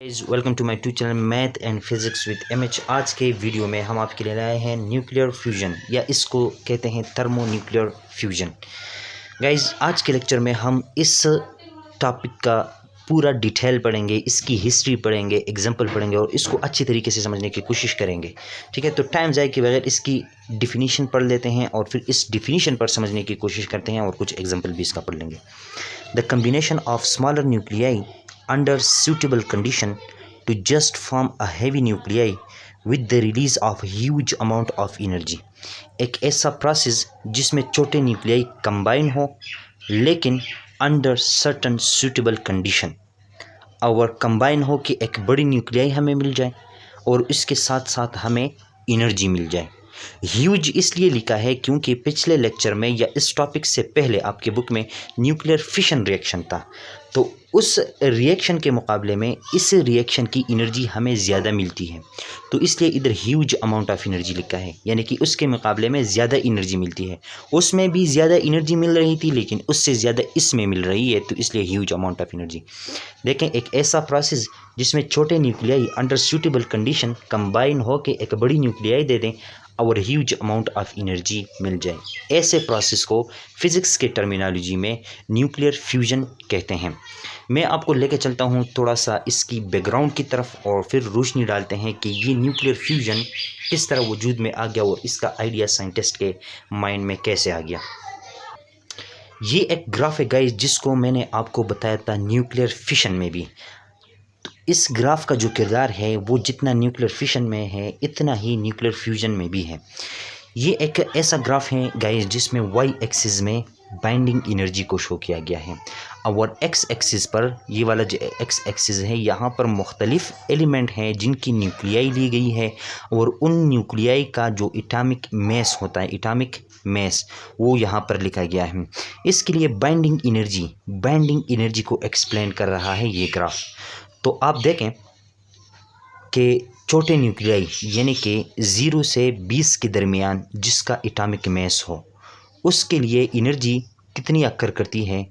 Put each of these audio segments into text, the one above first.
Welcome to my to channel math and physics with MH. आज के video में हम आपके लिए लाए हैं न्यूक्लियर फ्यूजन या इसको कहते हैं थर्मो न्यूक्लियर फ्यूजन। गाइज, आज के लेक्चर में हम इस टॉपिक का पूरा डिटेल पढ़ेंगे, इसकी हिस्ट्री पढ़ेंगे, एग्जांपल पढ़ेंगे और इसको अच्छी तरीके से समझने की कोशिश करेंगे। ठीक है, तो टाइम ज़ाय के बगैर इसकी डिफिनीशन पढ़ लेते हैं और फिर इस डिफिनीशन पर समझने की कोशिश करते हैं और कुछ एग्जाम्पल भी इसका पढ़ लेंगे। The combination of smaller nuclei under suitable condition to just form a heavy nuclei with the release of huge amount of energy। एक ऐसा प्रोसेस जिसमें छोटे न्यूक्लियाई कंबाइन हो लेकिन अंडर सर्टन सुटेबल कंडीशन, और कंबाइन हो कि एक बड़ी न्यूक्लियाई हमें मिल जाए और इसके साथ साथ हमें एनर्जी मिल जाए। ह्यूज इसलिए लिखा है क्योंकि पिछले लेक्चर में या इस टॉपिक से पहले आपके बुक में न्यूक्लियर फिशन रिएक्शन था, तो उस रिएक्शन के मुकाबले में इस रिएक्शन की एनर्जी हमें ज़्यादा मिलती है, तो इसलिए इधर ह्यूज अमाउंट ऑफ एनर्जी लिखा है, यानी कि उसके मुकाबले में ज़्यादा एनर्जी मिलती है। उसमें भी ज़्यादा एनर्जी मिल रही थी लेकिन उससे ज़्यादा इसमें मिल रही है, तो इसलिए ह्यूज अमाउंट ऑफ एनर्जी। देखें, एक ऐसा प्रोसेस जिसमें छोटे nuclei under suitable condition combine हो के एक बड़ी न्यूक्लियाई दे दें और ह्यूज अमाउंट ऑफ एनर्जी मिल जाए, ऐसे प्रोसेस को फिज़िक्स के टर्मिनोलॉजी में न्यूक्लियर फ्यूजन कहते हैं। मैं आपको लेके चलता हूँ थोड़ा सा इसकी बैकग्राउंड की तरफ और फिर रोशनी डालते हैं कि ये न्यूक्लियर फ्यूजन किस तरह वजूद में आ गया और इसका आइडिया साइंटिस्ट के माइंड में कैसे आ गया। ये एक ग्राफ है गाइस जिसको मैंने आपको बताया था न्यूक्लियर फिशन में भी। तो इस ग्राफ का जो किरदार है वो जितना न्यूक्लियर फिशन में है इतना ही न्यूक्लियर फ्यूजन में भी है। ये एक ऐसा ग्राफ है गाइस जिसमें वाई एक्सिस में बाइंडिंग एनर्जी को शो किया गया है और एक्स एक्सिस पर, ये वाला जो एक्स एक्सिस है, यहाँ पर मुख्तलिफ एलिमेंट हैं जिनकी न्यूक्लियाई ली गई है और उन न्यूक्लियाई का जो एटॉमिक मास होता है, एटॉमिक मास, वो यहाँ पर लिखा गया है। इसके लिए बाइंडिंग एनर्जी को एक्सप्लेन कर रहा है ये ग्राफ। तो आप देखें कि छोटे न्यूक्लियाई यानी कि 0 से 20 के दरमियान जिसका एटॉमिक मास हो, उसके लिए एनर्जी कितनी अक्कर करती है,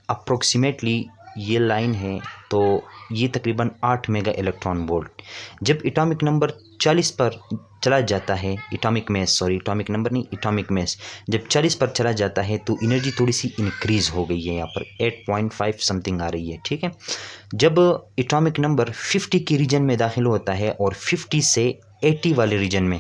अप्रोक्सीमेटली ये लाइन है तो ये तकरीबन 8 मेगा इलेक्ट्रॉन वोल्ट। जब एटॉमिक नंबर 40 पर चला जाता है, एटॉमिक मास जब 40 पर चला जाता है तो एनर्जी थोड़ी सी इंक्रीज़ हो गई है, यहाँ पर 8.5 समथिंग आ रही है। ठीक है, जब एटॉमिक नंबर 50 के रीजन में दाखिल होता है और 50 से 80 वाले रीजन में,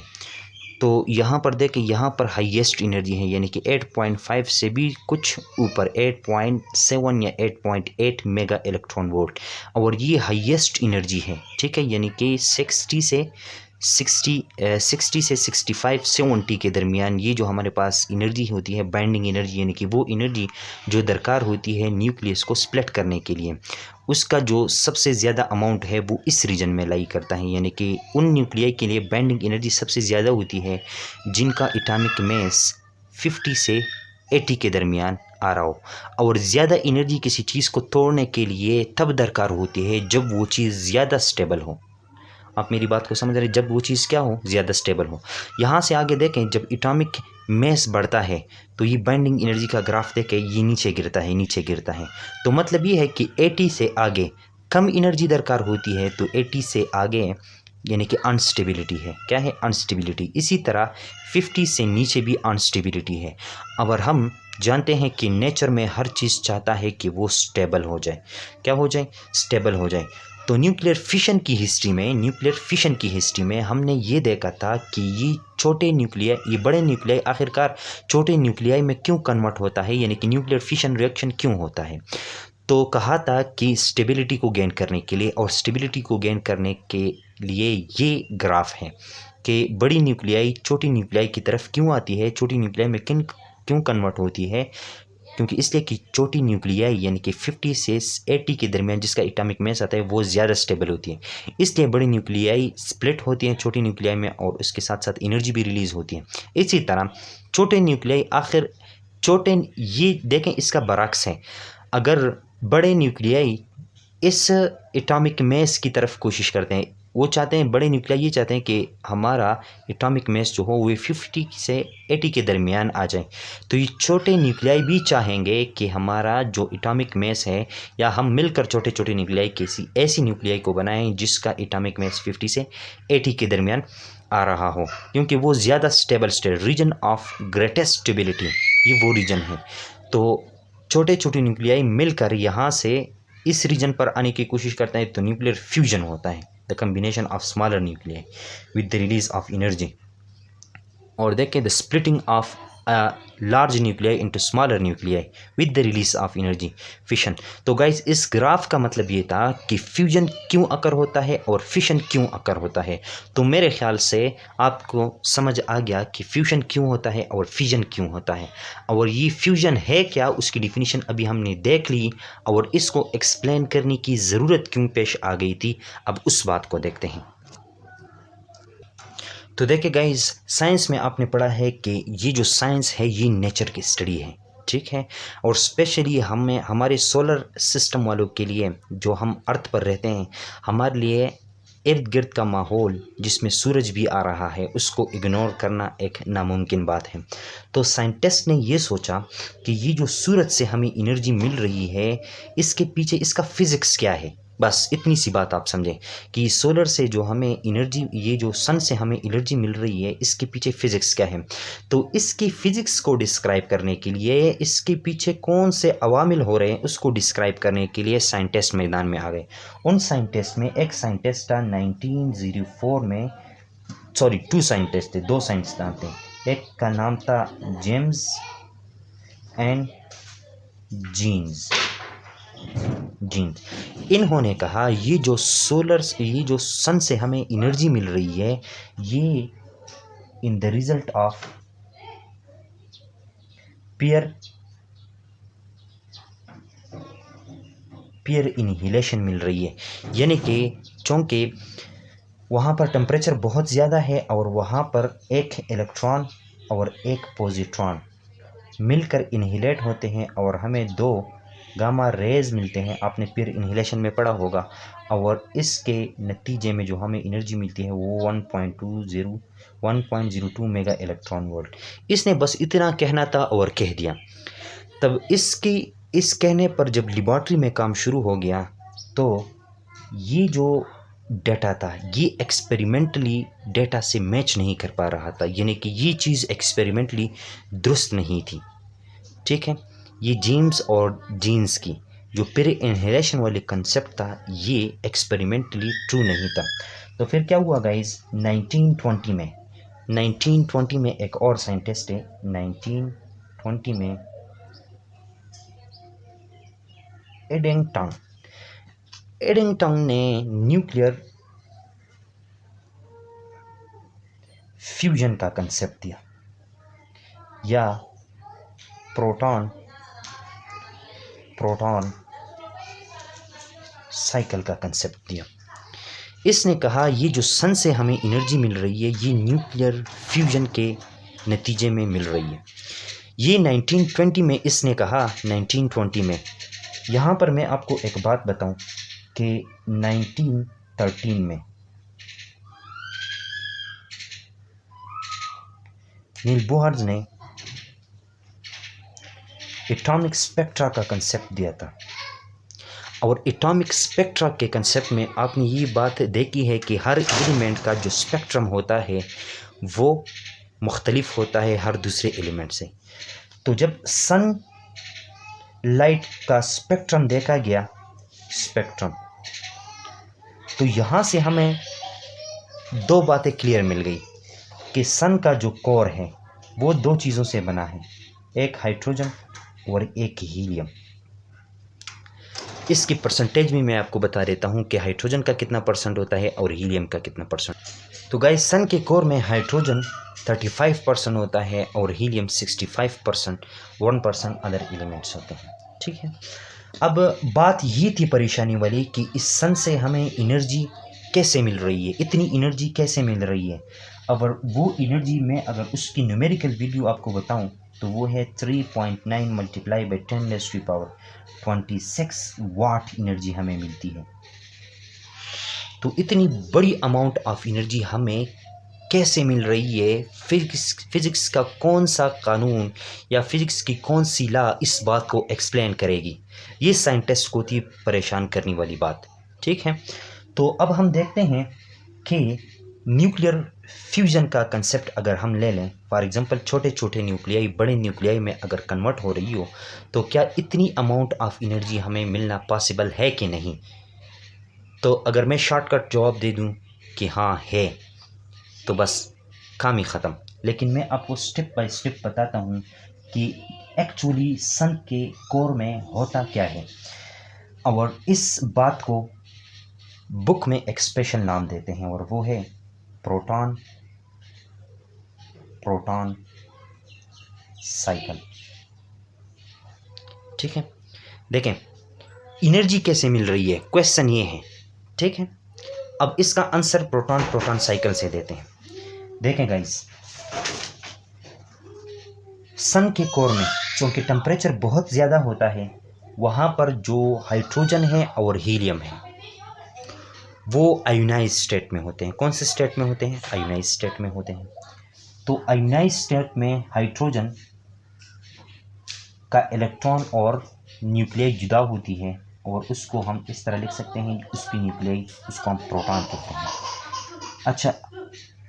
तो यहाँ पर देखें, यहाँ पर हाईएस्ट एनर्जी है, यानी कि 8.5 से भी कुछ ऊपर 8.7 या 8.8 मेगा इलेक्ट्रॉन वोल्ट, और ये हाईएस्ट एनर्जी है। ठीक है, यानी कि 60 से 65 70 के दरमियान ये जो हमारे पास एनर्जी होती है, बाइंडिंग एनर्जी, यानी कि वो एनर्जी जो दरकार होती है न्यूक्लियस को स्प्लिट करने के लिए, उसका जो सबसे ज़्यादा अमाउंट है वो इस रीजन में लाई करता है। यानी कि उन न्यूक्लियाई के लिए बाइंडिंग एनर्जी सबसे ज़्यादा होती है जिनका एटॉमिक मास 50 से 80 के दरमियान आ रहा हो, और ज़्यादा एनर्जी किसी चीज़ को तोड़ने के लिए तब दरकार होती है जब वो चीज़ ज़्यादा स्टेबल हो। आप मेरी बात को समझ रहे हैं, जब वो चीज़ क्या हो, ज़्यादा स्टेबल हो। यहाँ से आगे देखें, जब एटॉमिक मास बढ़ता है तो ये बाइंडिंग एनर्जी का ग्राफ देखें, ये नीचे गिरता है। तो मतलब ये है कि 80 से आगे कम एनर्जी दरकार होती है, तो 80 से आगे यानी कि अनस्टेबिलिटी है। क्या है? अनस्टेबिलिटी। इसी तरह 50 से नीचे भी अनस्टेबिलिटी है। और हम जानते हैं कि नेचर में हर चीज़ चाहता है कि वो स्टेबल हो जाए। क्या हो जाए? स्टेबल हो जाए। तो न्यूक्लियर फिशन की हिस्ट्री में हमने ये देखा था कि ये बड़े न्यूक्लियाई आखिरकार छोटे न्यूक्लियाई में क्यों कन्वर्ट होता है, यानी कि न्यूक्लियर फिशन रिएक्शन क्यों होता है। तो कहा था कि स्टेबिलिटी को गेन करने के लिए, और स्टेबिलिटी को गेन करने के लिए ये ग्राफ है कि बड़ी न्यूक्लियाई छोटी न्यूक्लियाई की तरफ क्यों आती है, छोटी न्यूक्लियाई में क्यों कन्वर्ट होती है, क्योंकि इसलिए कि छोटी न्यूक्लियाई यानी कि 50 से 80 के दरमियान जिसका एटॉमिक मास आता है वो ज़्यादा स्टेबल होती है, इसलिए बड़ी न्यूक्लियाई स्प्लिट होती हैं छोटी न्यूक्लियाई में और उसके साथ साथ एनर्जी भी रिलीज़ होती है। इसी तरह छोटे न्यूक्लियाई ये देखें, इसका बरक्स है। अगर बड़े न्यूक्लियाई इस एटॉमिक मास की तरफ कोशिश करते हैं, वो चाहते हैं, बड़े न्यूक्लियाई ये चाहते हैं कि हमारा एटॉमिक मास जो हो वो 50 से 80 के दरमियान आ जाए। तो ये छोटे न्यूक्लियाई भी चाहेंगे कि हमारा जो एटॉमिक मास है, या हम मिलकर छोटे छोटे न्यूक्लियाई किसी ऐसी न्यूक्लियाई को बनाएं जिसका एटॉमिक मास 50 से 80 के दरमियान आ रहा हो, क्योंकि वो ज़्यादा stable state reason of greatest stability, ये वो रीजन है। तो छोटे छोटे न्यूक्लियाई मिलकर यहाँ से इस रीजन पर आने की कोशिश करते हैं, तो न्यूक्लियर फ्यूजन होता है, the combination of smaller nuclei with the release of energy. और देखें the splitting of large nuclei into smaller nuclei with the release of energy, fission. तो गाइस इस ग्राफ का मतलब ये था कि फ्यूजन क्यों अकर होता है और फिशन क्यों अकर होता है। तो मेरे ख्याल से आपको समझ आ गया कि फ्यूजन क्यों होता है और फिजन क्यों होता है, और ये फ्यूजन है क्या उसकी डिफिनीशन अभी हमने देख ली, और इसको एक्सप्लेन करने की ज़रूरत क्यों पेश आ गई थी, अब उस बात को देखते हैं। तो देखिए गाइस, साइंस में आपने पढ़ा है कि ये जो साइंस है ये नेचर की स्टडी है, ठीक है। और स्पेशली हमें हमारे सोलर सिस्टम वालों के लिए, जो हम अर्थ पर रहते हैं, हमारे लिए इर्द गिर्द का माहौल जिसमें सूरज भी आ रहा है उसको इग्नोर करना एक नामुमकिन बात है। तो साइंटिस्ट ने ये सोचा कि ये जो सूरज से हमें एनर्जी मिल रही है इसके पीछे इसका फिज़िक्स क्या है। बस इतनी सी बात आप समझें कि सोलर से जो हमें एनर्जी, ये जो सन से हमें एनर्जी मिल रही है इसके पीछे फिज़िक्स क्या है। तो इसकी फ़िज़िक्स को डिस्क्राइब करने के लिए, इसके पीछे कौन से अवामिल हो रहे हैं उसको डिस्क्राइब करने के लिए साइंटिस्ट मैदान में आ गए। उन साइंटिस्ट में एक साइंटिस्ट था 1904 में, सॉरी 2 साइंटिस्ट थे, 2 साइंसदान थे। एक का नाम था जेम्स एंड जीन्स। इन्होंने कहा ये जो सन से हमें एनर्जी मिल रही है ये in the result of peer inhalation मिल रही है, यानी कि चूँकि वहाँ पर टेम्परेचर बहुत ज़्यादा है और वहाँ पर एक इलेक्ट्रॉन और एक पॉजिट्रॉन मिलकर इनहिलेट होते हैं और हमें 2 गामा रेज मिलते हैं, आपने पीयर इनहिलेशन में पढ़ा होगा। और इसके नतीजे में जो हमें एनर्जी मिलती है वो 1.02 मेगा इलेक्ट्रॉन वोल्ट। इसने बस इतना कहना था और कह दिया। तब इस कहने पर जब लेबॉर्ट्री में काम शुरू हो गया तो ये जो डेटा था ये एक्सपेरिमेंटली डेटा से मैच नहीं कर पा रहा था, यानी कि ये चीज़ एक्सपेरिमेंटली दुरुस्त नहीं थी, ठीक है। ये जेम्स और जीन्स की जो पीयर इनहेलेशन वाले कंसेप्ट था ये एक्सपेरिमेंटली ट्रू नहीं था। तो फिर क्या हुआ गाइस, 1920 में एक और साइंटिस्ट है, 1920 में एडिंगटन ने न्यूक्लियर फ्यूजन का कंसेप्ट दिया, या प्रोटॉन साइकिल का कंसेप्ट दिया। इसने कहा ये जो सन से हमें एनर्जी मिल रही है ये न्यूक्लियर फ्यूजन के नतीजे में मिल रही है। ये 1920 में इसने कहा, 1920 में। यहाँ पर मैं आपको एक बात बताऊं कि 1913 में नील बोहर्ज ने एटॉमिक स्पेक्ट्रा का कंसेप्ट दिया था। और एटॉमिक स्पेक्ट्रा के कंसेप्ट में आपने ये बात देखी है कि हर एलिमेंट का जो स्पेक्ट्रम होता है वो मुख्तलिफ होता है हर दूसरे एलिमेंट से। तो जब सन लाइट का स्पेक्ट्रम देखा गया, तो यहाँ से हमें 2 बातें क्लियर मिल गई कि सन का जो कोर है वो 2 चीज़ों से बना है, एक हाइड्रोजन और एक हीलियम। इसकी परसेंटेज भी मैं आपको बता देता हूँ कि हाइड्रोजन का कितना परसेंट होता है और हीलियम का कितना परसेंट। तो गाइस, सन के कोर में हाइड्रोजन 35% होता है और हीलियम 65%, 1% अदर एलिमेंट्स होते हैं, ठीक है। अब बात ये थी परेशानी वाली कि इस सन से हमें एनर्जी कैसे मिल रही है, इतनी एनर्जी कैसे मिल रही है। अगर वो एनर्जी में अगर उसकी न्यूमेरिकल वैल्यू आपको बताऊं तो वो है 3.9 मल्टीप्लाई बाई 10⁻26 वाट एनर्जी हमें मिलती है। तो इतनी बड़ी अमाउंट ऑफ एनर्जी हमें कैसे मिल रही है? फिज़िक्स का कौन सा कानून या फिज़िक्स की कौन सी लॉ इस बात को एक्सप्लेन करेगी? ये साइंटिस्ट को थी परेशान करने वाली बात। ठीक है, तो अब हम देखते हैं कि न्यूक्लियर फ्यूजन का कंसेप्ट अगर हम ले लें, फॉर एग्जांपल छोटे छोटे न्यूक्लियाई बड़े न्यूक्लियाई में अगर कन्वर्ट हो रही हो, तो क्या इतनी अमाउंट ऑफ एनर्जी हमें मिलना पॉसिबल है कि नहीं? तो अगर मैं शॉर्टकट जवाब दे दूं कि हाँ है, तो बस काम ही ख़त्म। लेकिन मैं आपको स्टेप बाय स्टेप बताता हूँ कि एक्चुअली सन के कोर में होता क्या है, और इस बात को बुक में एक्सप्रेशन नाम देते हैं, और वो है प्रोटॉन प्रोटॉन साइकिल। ठीक है, देखें एनर्जी कैसे मिल रही है, क्वेश्चन ये है। ठीक है, अब इसका आंसर प्रोटॉन प्रोटॉन साइकिल से देते हैं। देखें गाइस, सन के कोर में चूंकि टेम्परेचर बहुत ज़्यादा होता है, वहाँ पर जो हाइड्रोजन है और हीलियम है वो आयोनाइज स्टेट में होते हैं। कौन से स्टेट में होते हैं? आयोनाइज स्टेट में होते हैं। तो आयोनाइज स्टेट में हाइड्रोजन का इलेक्ट्रॉन और न्यूक्लियाई जुदा होती है, और उसको हम इस तरह लिख सकते हैं, उसकी न्यूक्लियाई, उसको हम प्रोटॉन कहते हैं। अच्छा,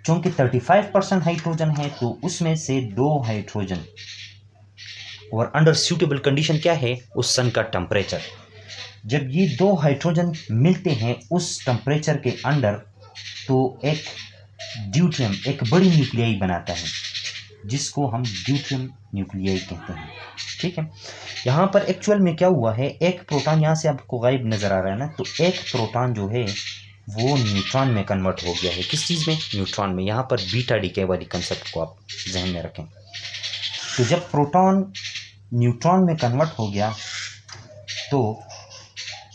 चूंकि 35% हाइड्रोजन है, तो उसमें से 2 हाइड्रोजन, और अंडर सूटेबल कंडीशन क्या है? उस सन का टेम्परेचर, जब ये 2 हाइड्रोजन मिलते हैं उस टेम्परेचर के अंडर, तो एक ड्यूट्रियम, एक बड़ी न्यूक्लियाई बनाता है, जिसको हम ड्यूट्रियम न्यूक्लियाई कहते हैं। ठीक है, यहाँ पर एक्चुअल में क्या हुआ है, एक प्रोटॉन यहाँ से आपको गायब नज़र आ रहा है ना, तो एक प्रोटॉन जो है वो न्यूट्रॉन में कन्वर्ट हो गया है। किस चीज़ में? न्यूट्रॉन में। यहाँ पर बीटा डीके वाली कंसेप्ट को आप जहन में रखें। तो जब प्रोटॉन न्यूट्रॉन में कन्वर्ट हो गया, तो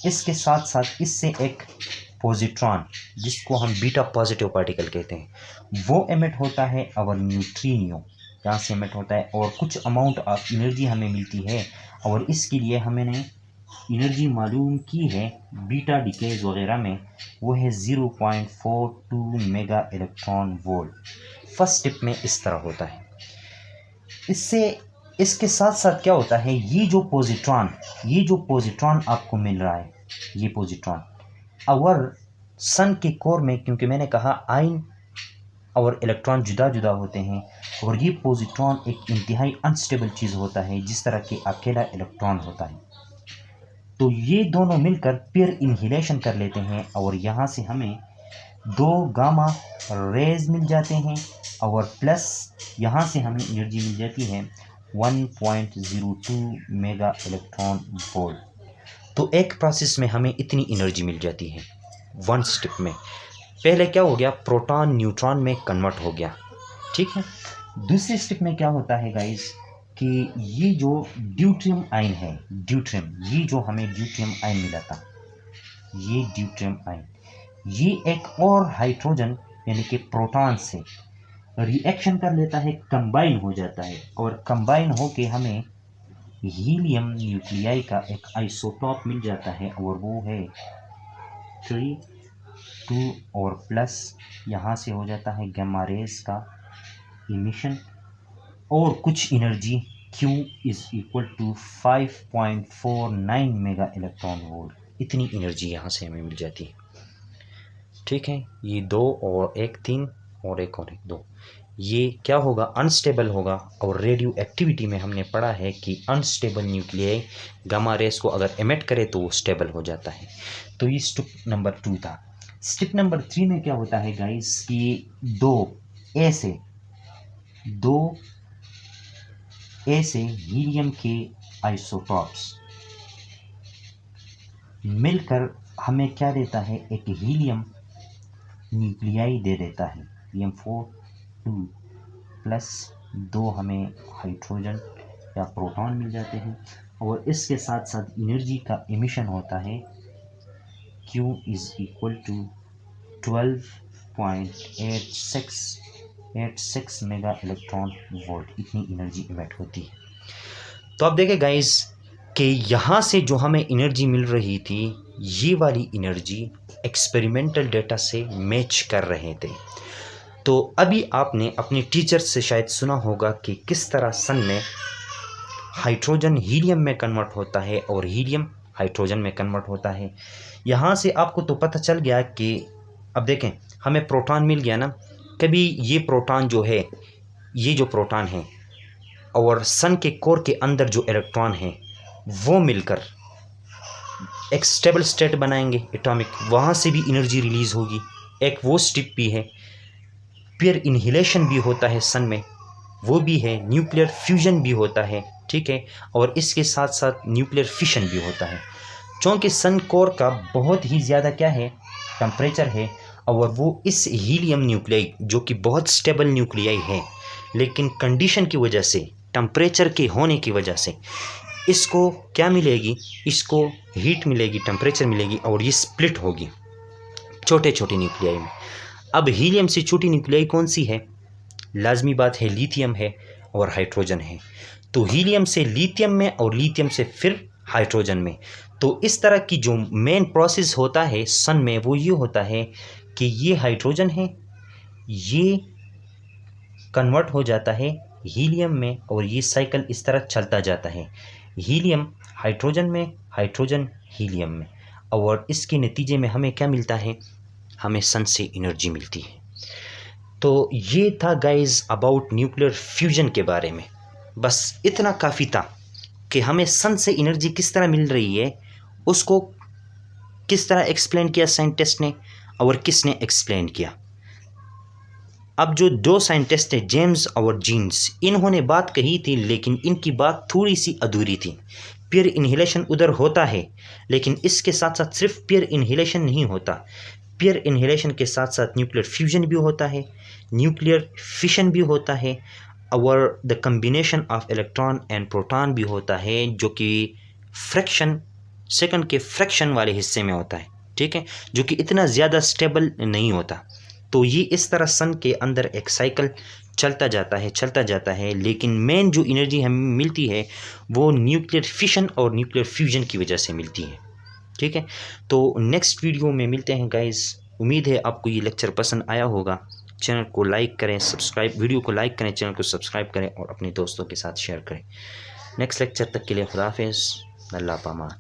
इसके साथ साथ इससे एक पॉजिट्रॉन, जिसको हम बीटा पॉजिटिव पार्टिकल कहते हैं, वो एमिट होता है, और न्यूट्रिनो यहाँ से एमिट होता है, और कुछ अमाउंट ऑफ एनर्जी हमें मिलती है। और इसके लिए हमने एनर्जी मालूम की है बीटा डिकेज वगैरह में, वो है 0.42 mega electron volt. First step में इस तरह होता है। इसके साथ साथ क्या होता है, ये जो पॉजिट्रॉन आपको मिल रहा है, ये पॉजिट्रॉन और सन के कोर में, क्योंकि मैंने कहा आयन और इलेक्ट्रॉन जुदा जुदा होते हैं, और ये पॉजिट्रॉन एक इंतहाई अनस्टेबल चीज़ होता है, जिस तरह के अकेला इलेक्ट्रॉन होता है। तो ये दोनों मिलकर पेयर इनहिलेशन कर लेते हैं, और यहाँ से हमें 2 गामा रेज मिल जाते हैं, और प्लस यहाँ से हमें एनर्जी मिल जाती है 1.02 मेगा इलेक्ट्रॉन वोल्ट। तो एक प्रोसेस में हमें इतनी एनर्जी मिल जाती है। वन स्टेप में पहले क्या हो गया, प्रोटॉन न्यूट्रॉन में कन्वर्ट हो गया। ठीक है, दूसरे स्टेप में क्या होता है गाइस, कि ये जो ड्यूट्रियम आयन है, ये जो हमें ड्यूट्रियम आयन मिला था, ये ड्यूट्रियम आयन, ये एक और हाइड्रोजन यानी कि प्रोटॉन से रिएक्शन कर लेता है, कंबाइन हो जाता है, और कंबाइन होके हमें हीलियम न्यूक्लियाई का एक आइसोटॉप मिल जाता है, और वो है 3, 2 और प्लस, यहाँ से हो जाता है गामा रेज का इमिशन, और कुछ energy Q is equal to 5.49 mega electron volt. इतनी एनर्जी यहाँ से हमें मिल जाती है। ठीक है, ये 2 और 1 3 और 1 और 1 2, ये क्या होगा, अनस्टेबल होगा। और रेडियो एक्टिविटी में हमने पढ़ा है कि अनस्टेबल न्यूक्लियाई गामा रेस को अगर एमिट करे तो वो स्टेबल हो जाता है। तो ये स्टेप नंबर 2 था। स्टेप नंबर 3 में क्या होता है गाइस, कि 2 ए से हीलियम के आइसोटॉप्स मिलकर हमें क्या देता है, एक हीलियम न्यूक्लियाई दे देता है, Hem4 2 प्लस 2 हमें हाइड्रोजन या प्रोटॉन मिल जाते हैं, और इसके साथ साथ एनर्जी का इमिशन होता है Q is equal to 12.86 mega electron volt. इतनी एनर्जी इमिट होती है। तो आप देखें गाइस कि यहाँ से जो हमें एनर्जी मिल रही थी ये वाली एनर्जी एक्सपेरिमेंटल डेटा से मैच कर रहे थे। तो अभी आपने अपने टीचर से शायद सुना होगा कि किस तरह सन में हाइड्रोजन हीलियम में कन्वर्ट होता है और हीलियम हाइड्रोजन में कन्वर्ट होता है। यहाँ से आपको तो पता चल गया कि अब देखें, हमें प्रोटॉन मिल गया ना। कभी ये प्रोटॉन जो है, ये जो प्रोटॉन है और सन के कोर के अंदर जो इलेक्ट्रॉन है वो मिलकर एक स्टेबल स्टेट बनाएंगे एटॉमिक, वहाँ से भी एनर्जी रिलीज होगी। एक वो स्टेप भी है। पेयर इनहिलेशन भी होता है सन में, वो भी है। न्यूक्लियर फ्यूजन भी होता है, ठीक है। और इसके साथ साथ न्यूक्लियर फिशन भी होता है। चूँकि सन कोर का बहुत ही ज़्यादा क्या है, टेम्परेचर है, और वो इस हीलियम न्यूक्लियाई जो कि बहुत स्टेबल न्यूक्लियाई है, लेकिन कंडीशन की वजह से, टेम्परेचर के होने की वजह से इसको क्या मिलेगी, इसको हीट मिलेगी, टेम्परेचर मिलेगी और ये स्प्लिट होगी छोटे छोटे न्यूक्लियाई में। अब हीलियम से छोटी न्यूक्लियाई कौन सी है? लाजमी बात है लिथियम है और हाइड्रोजन है। तो हीलियम से लिथियम में और लिथियम से फिर हाइड्रोजन में। तो इस तरह की जो मेन प्रोसेस होता है सन में वो ये होता है कि ये हाइड्रोजन है, ये कन्वर्ट हो जाता है हीलियम में और ये साइकिल इस तरह चलता जाता है, हीलियम हाइड्रोजन में, हाइड्रोजन हीलियम में। और इसके नतीजे में हमें क्या मिलता है? हमें सन से एनर्जी मिलती है। तो ये था गाइस अबाउट न्यूक्लियर फ्यूजन के बारे में। बस इतना काफ़ी था कि हमें सन से एनर्जी किस तरह मिल रही है, उसको किस तरह एक्सप्लेन किया साइंटिस्ट ने और किसने एक्सप्लेन किया। अब जो दो साइंटिस्ट थे, जेम्स और जीन्स, इन्होंने बात कही थी लेकिन इनकी बात थोड़ी सी अधूरी थी। पेयर इनहिलेशन उधर होता है, लेकिन इसके साथ साथ सिर्फ पेयर इनहिलेशन नहीं होता। पेयर इनहिलेशन के साथ साथ न्यूक्लियर फ्यूजन भी होता है, न्यूक्लियर फिशन भी होता है, और the combination of electron and proton भी होता है, जो कि फ्रैक्शन, सेकंड के फ्रैक्शन वाले हिस्से में होता है, ठीक है, जो कि इतना ज़्यादा स्टेबल नहीं होता। तो ये इस तरह सन के अंदर एक साइकिल चलता जाता है, लेकिन मेन जो एनर्जी हमें मिलती है वो न्यूक्लियर फिशन और न्यूक्लियर फ्यूजन की वजह से मिलती है, ठीक है। तो नेक्स्ट वीडियो में मिलते हैं गाइस। उम्मीद है आपको ये लेक्चर पसंद आया होगा। चैनल को लाइक करें, सब्सक्राइब, वीडियो को लाइक करें, चैनल को सब्सक्राइब करें और अपने दोस्तों के साथ शेयर करें। नेक्स्ट लेक्चर तक के लिए खुदा हाफिज़, अल्लाह पामान।